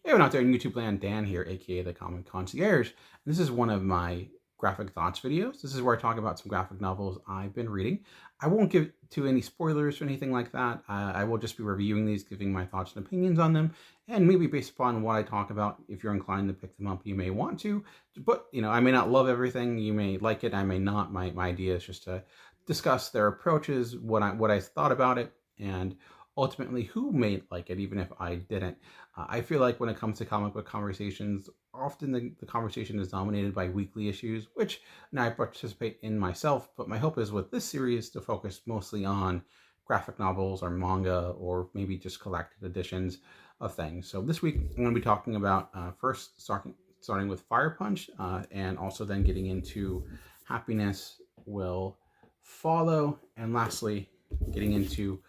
Hey, everyone out there in YouTube land, Dan here, aka the Common Concierge. This is one of my graphic thoughts videos. This is where I talk about some graphic novels I've been reading. I won't give to any spoilers or anything like that. I will just be reviewing these, giving my thoughts and opinions on them, and maybe based upon what I talk about, if you're inclined to pick them up, you may want to. But, I may not love everything. You may like it, I may not. My idea is just to discuss their approaches, what I thought about it, and ultimately who may like it, even if I didn't. I feel like when it comes to comic book conversations, often the conversation is dominated by weekly issues, which now I participate in myself, but my hope is with this series to focus mostly on graphic novels or manga or maybe just collected editions of things. So this week I'm going to be talking about first starting with Fire Punch and also then getting into Happiness Will Follow, and lastly getting into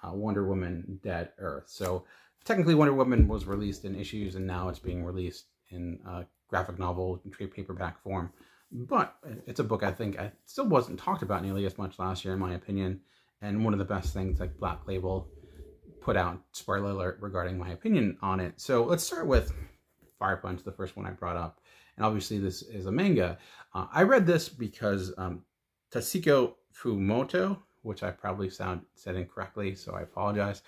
Wonder Woman Dead Earth. So technically Wonder Woman was released in issues and now it's being released in graphic novel and trade paperback form. But it's a book I think I still wasn't talked about nearly as much last year, in my opinion. And one of the best things like Black Label put out, spoiler alert, regarding my opinion on it. So let's start with Fire Punch, the first one I brought up. And obviously this is a manga. I read this because Tatsuki Fujimoto, which I probably said incorrectly, so I apologize,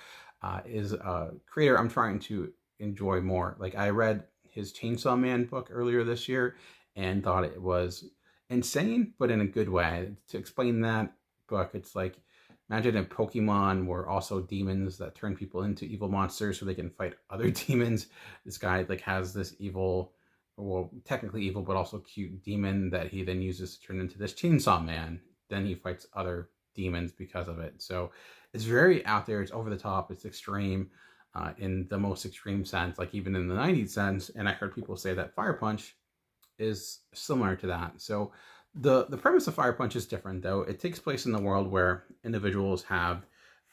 is a creator I'm trying to enjoy more. Like, I read his Chainsaw Man book earlier this year and thought it was insane, but in a good way. To explain that book, it's like, imagine if Pokemon were also demons that turn people into evil monsters so they can fight other demons. This guy like has this evil, well, technically evil, but also cute demon that he then uses to turn into this Chainsaw Man. Then he fights other demons because of it. So it's very out there, it's over the top, it's extreme in the most extreme sense, like even in the 90s sense. And I heard people say that Fire Punch is similar to that. So the premise of Fire Punch is different, though. It takes place in the world where individuals have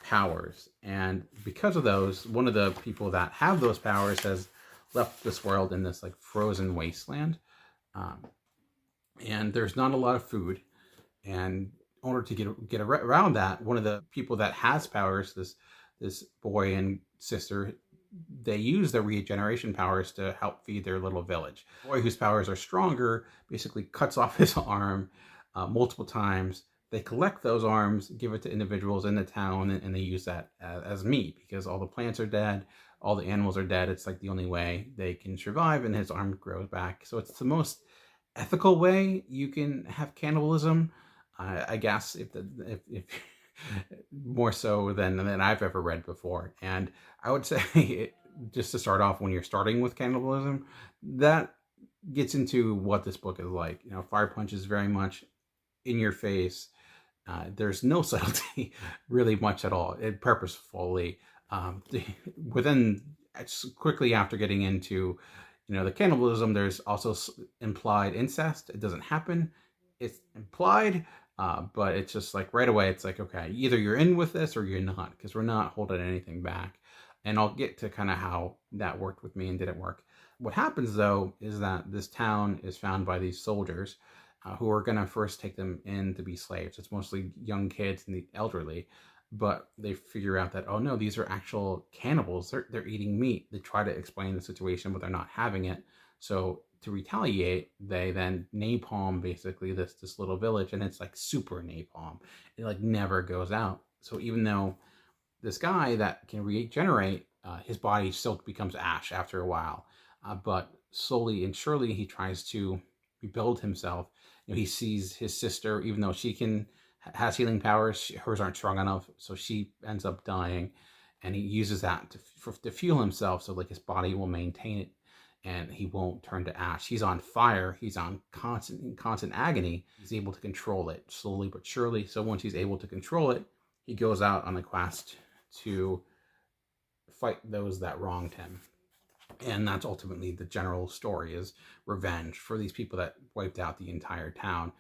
powers, and because of those, one of the people that have those powers has left this world in this like frozen wasteland, and there's not a lot of food. And in order to get around that, one of the people that has powers, this boy and sister, they use their regeneration powers to help feed their little village. The boy whose powers are stronger basically cuts off his arm multiple times. They collect those arms, give it to individuals in the town, and they use that as meat because all the plants are dead, all the animals are dead. It's like the only way they can survive, and his arm grows back. So it's the most ethical way you can have cannibalism. I guess if more so than I've ever read before. And I would say, just to start off, when you're starting with cannibalism, that gets into what this book is like. Fire Punch is very much in your face. There's no subtlety really much at all. It purposefully within quickly after getting into the cannibalism, there's also implied incest. It doesn't happen, it's implied. But it's just like right away, it's like, okay, either you're in with this or you're not, because we're not holding anything back. And I'll get to kind of how that worked with me and didn't work. What happens, though, is that this town is found by these soldiers who are going to first take them in to be slaves. It's mostly young kids and the elderly. But they figure out that, oh, no, these are actual cannibals. They're eating meat. They try to explain the situation, but they're not having it. So to retaliate, they then napalm basically this little village, and it's like super napalm. It like never goes out. So even though this guy that can regenerate, his body still becomes ash after a while, but slowly and surely he tries to rebuild himself. He sees his sister, even though she has healing powers, hers aren't strong enough, so she ends up dying, and he uses that to fuel himself, so like his body will maintain it and he won't turn to ash. He's on fire. He's on constant agony. He's able to control it slowly but surely. So once he's able to control it, he goes out on a quest to fight those that wronged him. And that's ultimately the general story, is revenge for these people that wiped out the entire town.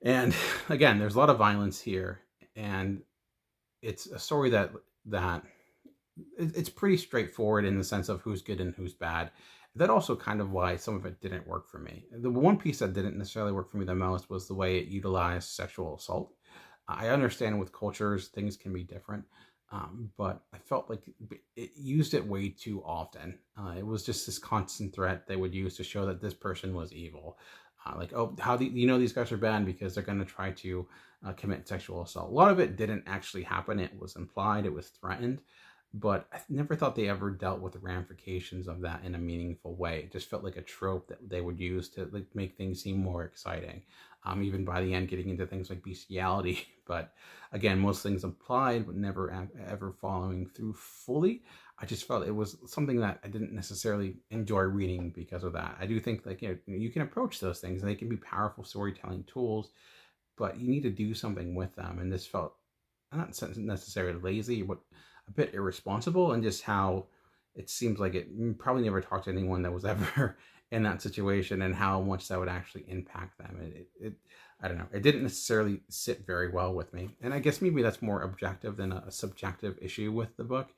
And again, there's a lot of violence here, and it's a story that it's pretty straightforward in the sense of who's good and who's bad. That also kind of why some of it didn't work for me. The one piece that didn't necessarily work for me the most was the way it utilized sexual assault. I understand with cultures, things can be different. But I felt like it used it way too often. It was just this constant threat they would use to show that this person was evil. Like, oh, how do you know these guys are bad? Because they're going to try to commit sexual assault. A lot of it didn't actually happen. It was implied, it was threatened. But I never thought they ever dealt with the ramifications of that in a meaningful way. It just felt like a trope that they would use to like make things seem more exciting. Even by the end, getting into things like bestiality. But again, most things implied, but never ever following through fully. I just felt it was something that I didn't necessarily enjoy reading because of that. I do think like you can approach those things and they can be powerful storytelling tools, but you need to do something with them. And this felt not necessarily lazy, but a bit irresponsible, and just how it seems like it probably never talked to anyone that was ever in that situation and how much that would actually impact them. I don't know. It didn't necessarily sit very well with me. And I guess maybe that's more objective than a subjective issue with the book.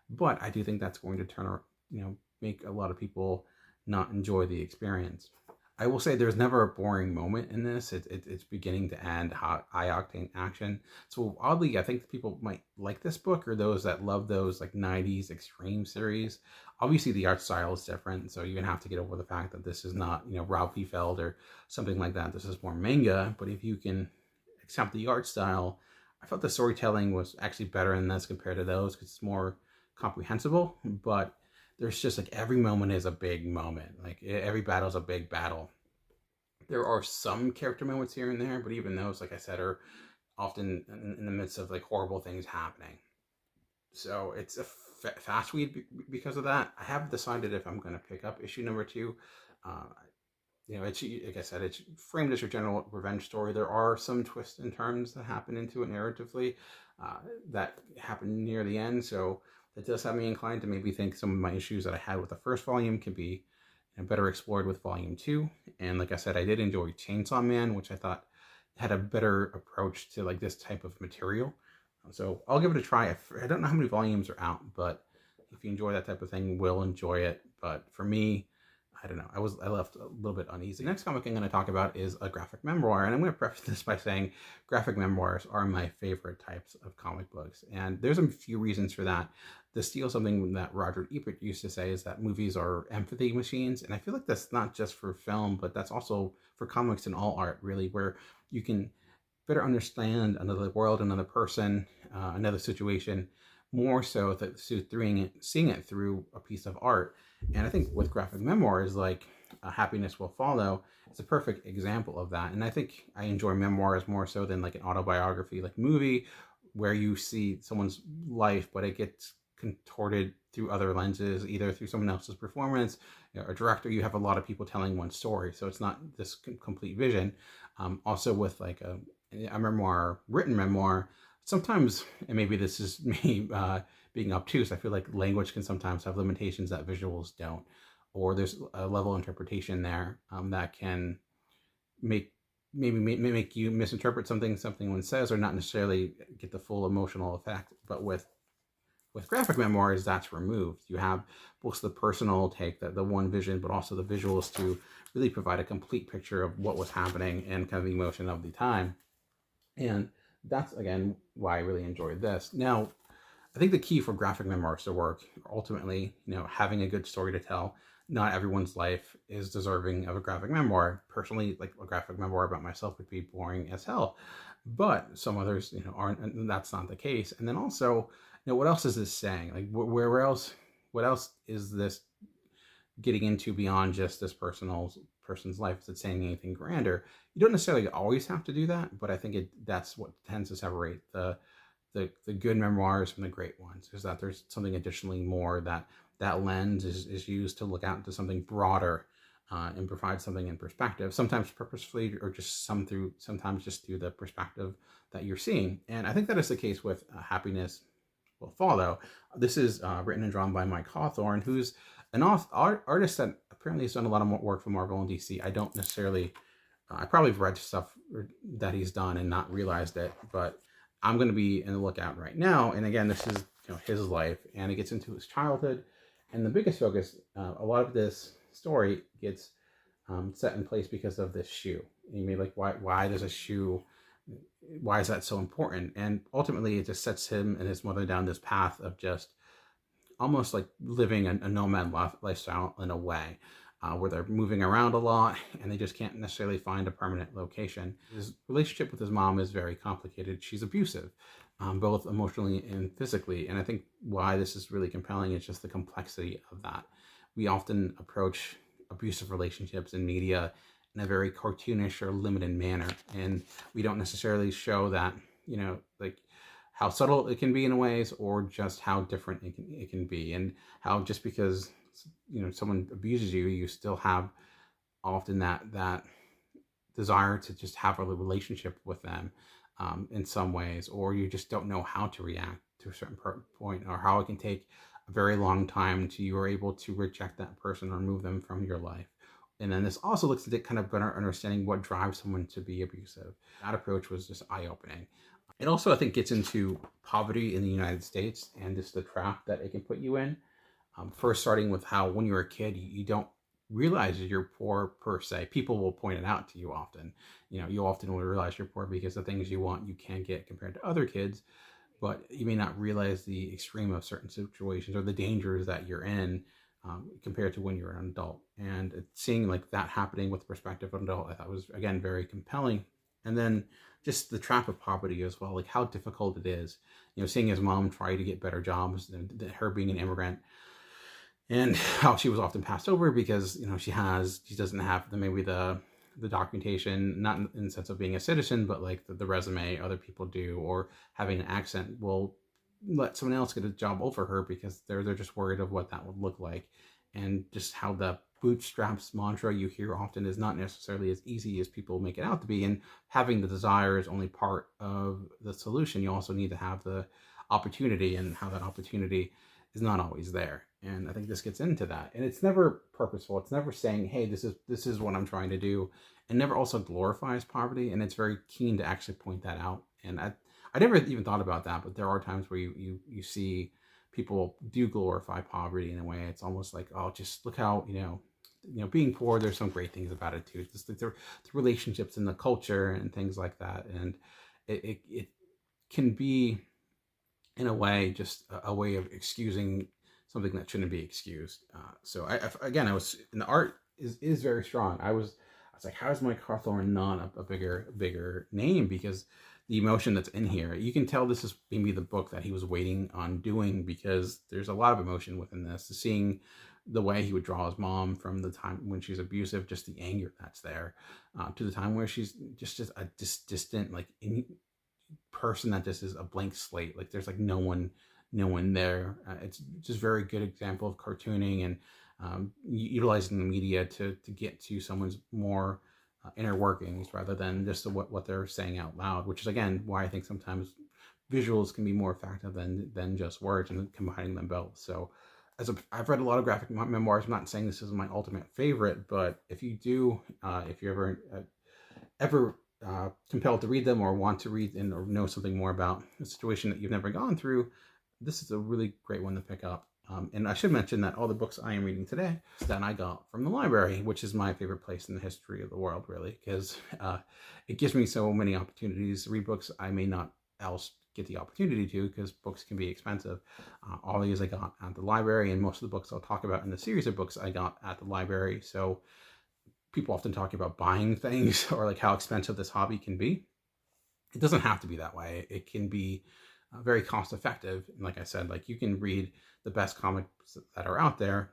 But I do think that's going to make a lot of people not enjoy the experience. I will say there's never a boring moment in this. It's beginning to end, high octane action. So oddly, I think people might like this book, or those that love those like 90s extreme series. Obviously, the art style is different, so you're gonna have to get over the fact that this is not Rob P. Feld or something like that. This is more manga. But if you can accept the art style, I felt the storytelling was actually better in this compared to those because it's more comprehensible. But there's just like every moment is a big moment. Like every battle is a big battle. There are some character moments here and there, but even those, like I said, are often in the midst of like horrible things happening. So it's a fast read because of that. I haven't decided if I'm going to pick up issue number 2. It's, like I said, it's framed as your general revenge story. There are some twists and turns that happen into it narratively that happen near the end. So that does have me inclined to maybe think some of my issues that I had with the first volume can be better explored with volume 2. And like I said, I did enjoy Chainsaw Man, which I thought had a better approach to like this type of material. So I'll give it a try. I don't know how many volumes are out, but if you enjoy that type of thing, will enjoy it. But for me, I don't know. I left a little bit uneasy. The next comic I'm going to talk about is a graphic memoir, and I'm going to preface this by saying graphic memoirs are my favorite types of comic books, and there's a few reasons for that. To steal something that Roger Ebert used to say is that movies are empathy machines, and I feel like that's not just for film, but that's also for comics and all art, really, where you can better understand another world, another person, another situation, more so that seeing it through a piece of art. And I think with graphic memoirs, like Happiness Will Follow, it's a perfect example of that. And I think I enjoy memoirs more so than like an autobiography like movie, where you see someone's life, but it gets contorted through other lenses, either through someone else's performance, a director. You have a lot of people telling one story, so it's not this complete vision. Also with like a memoir, written memoir, sometimes, and maybe this is me being obtuse, I feel like language can sometimes have limitations that visuals don't, or there's a level of interpretation there that can make you misinterpret something one says, or not necessarily get the full emotional effect. But with graphic memoirs, that's removed. You have both the personal take, the one vision, but also the visuals to really provide a complete picture of what was happening and kind of the emotion of the time. And that's, again, why I really enjoyed this. Now, I think the key for graphic memoirs to work, ultimately, having a good story to tell. Not everyone's life is deserving of a graphic memoir. Personally, like a graphic memoir about myself would be boring as hell. But some others, aren't, and that's not the case. And then also, what else is this saying? Like, where else? What else is this getting into beyond just this person's life? Is it saying anything grander? You don't necessarily always have to do that, but I think that's what tends to separate the good memoirs from the great ones, is that there's something additionally more that lens is used to look out into something broader and provide something in perspective, sometimes purposefully, or just sometimes just through the perspective that you're seeing. And I think that is the case with Happiness Will Follow. This is written and drawn by Mike Hawthorne, who's an artist that apparently has done a lot of work for Marvel and DC. I don't necessarily, I probably have read stuff that he's done and not realized it, but I'm going to be in the lookout right now. And again, this is his life, and it gets into his childhood. And the biggest focus, a lot of this story gets set in place because of this shoe. And you may be like, why does a shoe why is that so important? And ultimately, it just sets him and his mother down this path of just almost like living a nomad lifestyle in a way, where they're moving around a lot and they just can't necessarily find a permanent location. His relationship with his mom is very complicated. She's abusive, both emotionally and physically. And I think why this is really compelling is just the complexity of that. We often approach abusive relationships in media in a very cartoonish or limited manner, and we don't necessarily show that, like how subtle it can be in ways, or just how different it can be, and how just because someone abuses you, you still have often that desire to just have a relationship with them, in some ways, or you just don't know how to react to a certain point, or how it can take a very long time until you are able to reject that person or remove them from your life. And then this also looks at kind of better understanding what drives someone to be abusive. That approach was just eye-opening. It also, I think, gets into poverty in the United States and just the trap that it can put you in. First, starting with how when you're a kid, you don't realize that you're poor per se. People will point it out to you often. You often will realize you're poor because the things you want you can't get compared to other kids, but you may not realize the extreme of certain situations or the dangers that you're in, compared to when you're an adult. And seeing like that happening with the perspective of an adult, I thought was, again, very compelling. And then just the trap of poverty as well, like how difficult it is, seeing his mom try to get better jobs, and her being an immigrant, and how she was often passed over because she doesn't have maybe the documentation, not in the sense of being a citizen, but like the resume other people do, or having an accent will let someone else get a job over her because they're just worried of what that would look like. And just how the bootstraps mantra you hear often is not necessarily as easy as people make it out to be, and having the desire is only part of the solution. You also need to have the opportunity, and how that opportunity is not always there. And I think this gets into that, and it's never purposeful. It's never saying, hey, this is what I'm trying to do, and never also glorifies poverty. And it's very keen to actually point that out. And I never even thought about that, but there are times where you see people do glorify poverty in a way. It's almost like, oh, just look how, being poor, there's some great things about it too. It's just the relationships and the culture and things like that. And it can be, in a way, just a way of excusing something that shouldn't be excused. So I was, and the art is very strong. I was like, how is Mike Hawthorne not a bigger name? Because the emotion that's in here, you can tell this is maybe the book that he was waiting on doing, because there's a lot of emotion within this. Seeing the way he would draw his mom from the time when she's abusive, just the anger that's there, to the time where she's just a distant, like, person that just is a blank slate. Like there's like no one there. It's just very good example of cartooning and utilizing the media to get to someone's more inner workings, rather than just what they're saying out loud, which is, again, why I think sometimes visuals can be more effective than just words, and combining them both. So I've read a lot of graphic memoirs. I'm not saying this is my ultimate favorite, but if you're ever compelled to read them, or want to read or know something more about a situation that you've never gone through, this is a really great one to pick up. And I should mention that all the books I am reading today that I got from the library, which is my favorite place in the history of the world, really, because it gives me so many opportunities to read books I may not else get the opportunity to, because books can be expensive. All these I got at the library, and most of the books I'll talk about in the series of books I got at the library. So people often talk about buying things or like how expensive this hobby can be. It doesn't have to be that way. It can be very cost effective. And like I said, like you can read the best comics that are out there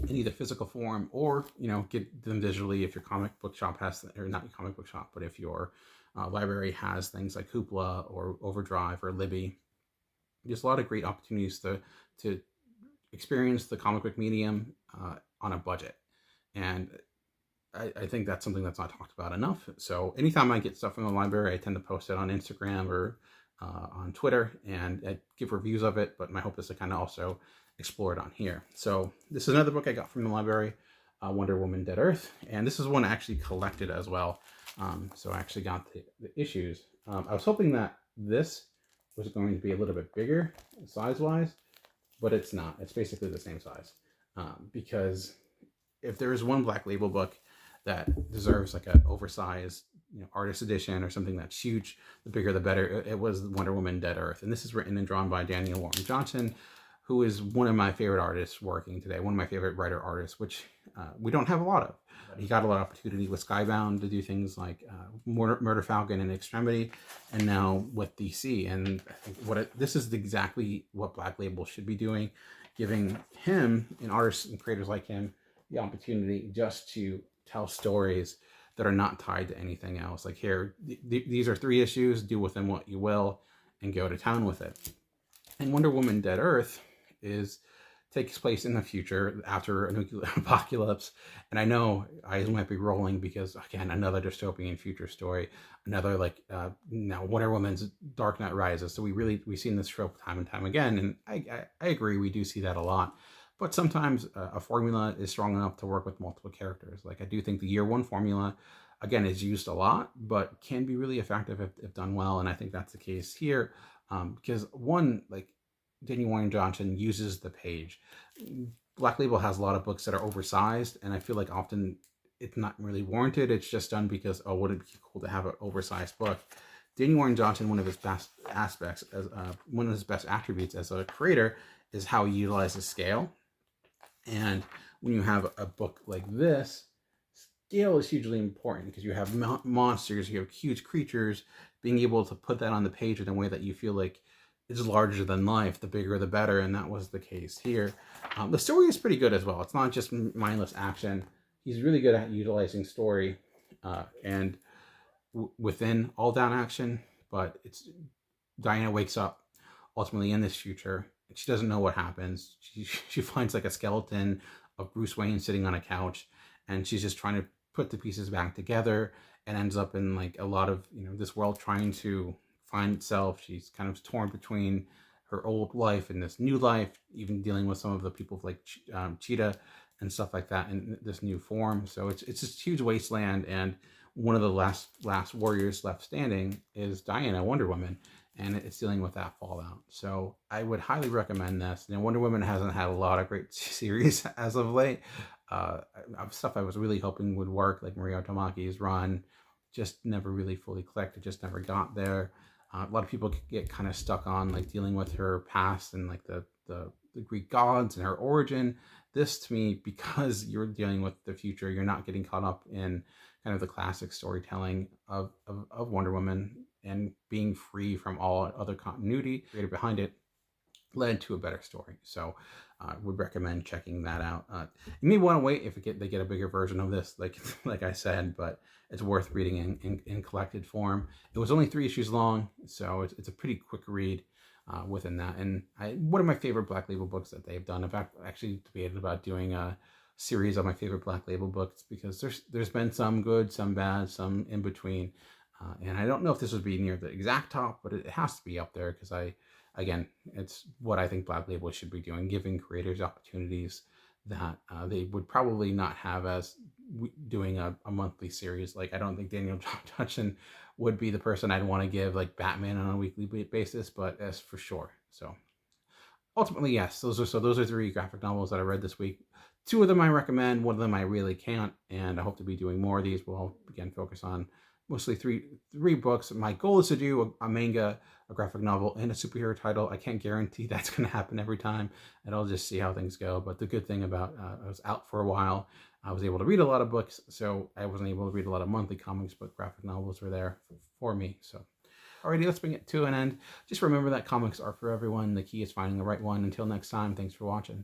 in either physical form, or get them digitally if your comic book shop has, or not your comic book shop, but if your library has things like Hoopla or Overdrive or Libby. There's a lot of great opportunities to experience the comic book medium on a budget, and I think that's something that's not talked about enough. So anytime I get stuff from the library, I tend to post it on Instagram or on Twitter, and I give reviews of it, but my hope is to kind of also explore it on here. So this is another book I got from the library, Wonder Woman Dead Earth, and this is one I actually collected as well. So I actually got the issues. I was hoping that this was going to be a little bit bigger size-wise, but it's not. It's basically the same size, because if there is one Black Label book that deserves like an oversized artist edition or something that's huge, the bigger the better. It was Wonder Woman Dead Earth. And this is written and drawn by Daniel Warren Johnson, who is one of my favorite artists working today, one of my favorite writer artists, which we don't have a lot of. He got a lot of opportunity with Skybound to do things like Murder Falcon and Extremity, and now with DC. And I think this is exactly what Black Label should be doing, giving him and artists and creators like him the opportunity just to tell stories that are not tied to anything else. Like here, these are 3 issues, do with them what you will, and go to town with it. And Wonder Woman Dead Earth takes place in the future after a nuclear apocalypse. And I know eyes might be rolling because, again, another dystopian future story, another now Wonder Woman's Dark Knight Rises. So we've seen this trope time and time again. And I agree, we do see that a lot. But sometimes a formula is strong enough to work with multiple characters. Like I do think the year 1 formula, again, is used a lot, but can be really effective if done well. And I think that's the case here. Because one, Daniel Warren Johnson uses the page. Black Label has a lot of books that are oversized, and I feel like often it's not really warranted. It's just done because, oh, would it be cool to have an oversized book? Daniel Warren Johnson, one of his best aspects, one of his best attributes as a creator, is how he utilizes scale. And when you have a book like this, scale is hugely important because you have monsters, you have huge creatures. Being able to put that on the page in a way that you feel like is larger than life, the bigger the better, and that was the case here. The story is pretty good as well. It's not just mindless action. He's really good at utilizing story and within all that action, but Diana wakes up ultimately in this future, and she doesn't know what happens. She finds like a skeleton of Bruce Wayne sitting on a couch, and she's just trying to put the pieces back together, and ends up in like a lot of this world trying to find itself. She's kind of torn between her old life and this new life, even dealing with some of the people like Cheetah and stuff like that in this new form. So it's this huge wasteland, and one of the last warriors left standing is Diana, Wonder Woman, and it's dealing with that fallout. So I would highly recommend this. Wonder Woman hasn't had a lot of great series as of late. Stuff I was really hoping would work, like Maria Tamaki's run, just never really fully clicked. It just never got there. A lot of people get kind of stuck on like dealing with her past and like the Greek gods and her origin. This, to me, because you're dealing with the future, you're not getting caught up in kind of the classic storytelling of Wonder Woman, and being free from all other continuity created behind it led to a better story. So I would recommend checking that out. You may want to wait if they get a bigger version of this, like I said, but it's worth reading in collected form. It was only 3 issues long, so it's a pretty quick read within that. And one of my favorite Black Label books that they've done. In fact, I actually debated about doing a series on my favorite Black Label books, because there's been some good, some bad, some in between. And I don't know if this would be near the exact top, but it has to be up there, because again, it's what I think Black Label should be doing, giving creators opportunities that they would probably not have as doing a monthly series. Like, I don't think Daniel Johnson would be the person I'd want to give like Batman on a weekly basis, but as for sure. So ultimately, yes, those are 3 graphic novels that I read this week. 2 of them I recommend, 1 of them I really can't, and I hope to be doing more of these. We'll again focus on mostly three books. My goal is to do a manga, a graphic novel, and a superhero title. I can't guarantee that's going to happen every time, and I'll just see how things go. But the good thing about I was out for a while, I was able to read a lot of books, so I wasn't able to read a lot of monthly comics, but graphic novels were there for me. So alrighty, let's bring it to an end. Just remember that comics are for everyone. The key is finding the right one. Until next time, thanks for watching.